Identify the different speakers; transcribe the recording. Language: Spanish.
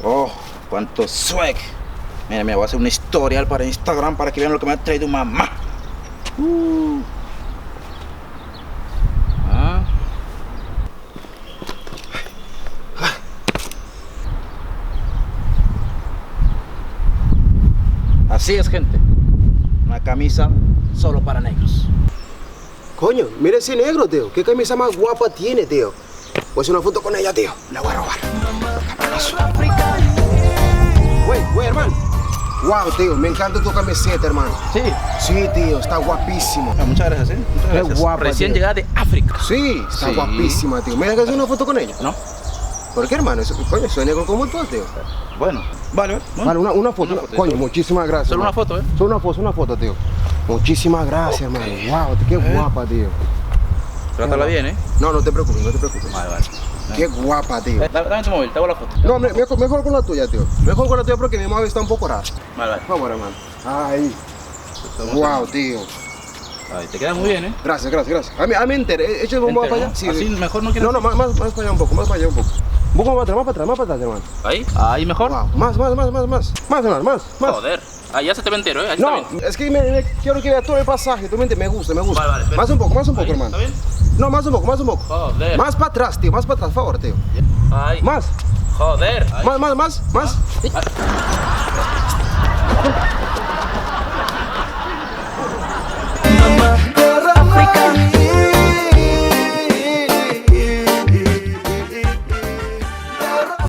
Speaker 1: Oh, cuánto swag. Mira, me voy a hacer un historial para Instagram para que vean lo que me ha traído mamá. Ah. Así es, gente. Una camisa solo para negros.
Speaker 2: Coño, mira ese negro, tío. ¿Qué camisa más guapa tiene, tío? Voy a hacer una foto con ella, tío. La voy a robar. Güey, hermano. Wow, tío, me encanta tu camiseta, hermano.
Speaker 1: Sí.
Speaker 2: Sí, tío, está guapísimo.
Speaker 1: Ah, muchas gracias, muchas
Speaker 2: Qué
Speaker 1: gracias.
Speaker 2: guapa,
Speaker 1: Recién
Speaker 2: tío.
Speaker 1: llegada de África.
Speaker 2: Sí, está
Speaker 1: Sí.
Speaker 2: guapísima, tío. ¿Me dejas hacer una foto con ella?
Speaker 1: ¿No?
Speaker 2: ¿Por qué, hermano? Coño, soy negro como tú, tío.
Speaker 1: Bueno, vale.
Speaker 2: Vale, una foto.
Speaker 1: Una foto,
Speaker 2: Coño,
Speaker 1: solo-
Speaker 2: muchísimas gracias.
Speaker 1: Solo una
Speaker 2: hermano.
Speaker 1: foto, ¿eh?
Speaker 2: Solo una foto, tío. Muchísimas gracias, hermano. Wow, qué guapa, tío.
Speaker 1: Trátala bien, ¿eh?
Speaker 2: No, no te preocupes, no te preocupes.
Speaker 1: Vale, vale.
Speaker 2: Qué guapa, tío.
Speaker 1: Dame tu móvil, te hago la foto.
Speaker 2: No, mejor con la tuya, tío. Mejor con la tuya porque mi móvil está un poco raro.
Speaker 1: Vale, vale.
Speaker 2: Vamos, hermano. Ahí. Wow, tío.
Speaker 1: Ahí, te queda muy bien, ¿eh?
Speaker 2: Gracias. A mí entere. Echa el bombo
Speaker 1: Entero,
Speaker 2: para allá.
Speaker 1: ¿no?
Speaker 2: Sí.
Speaker 1: Así mejor no quieres.
Speaker 2: No, más para allá un poco, más para allá un poco. Un poco más para atrás, hermano.
Speaker 1: Ahí. Ahí mejor.
Speaker 2: Wow. Más, hermano, más.
Speaker 1: Joder. Ahí ya se te ve entero, ¿eh? Ahí
Speaker 2: No,
Speaker 1: está bien.
Speaker 2: es que quiero que vea todo el pasaje, tú me entiendes, me gusta.
Speaker 1: Vale, vale, perfecto.
Speaker 2: Más un poco,
Speaker 1: Ahí,
Speaker 2: hermano.
Speaker 1: ¿está bien?
Speaker 2: No, más un poco.
Speaker 1: Joder.
Speaker 2: Más para atrás, tío, por favor, tío.
Speaker 1: Ahí.
Speaker 2: Más,
Speaker 1: Joder. Ahí.
Speaker 2: más.
Speaker 1: Ahí.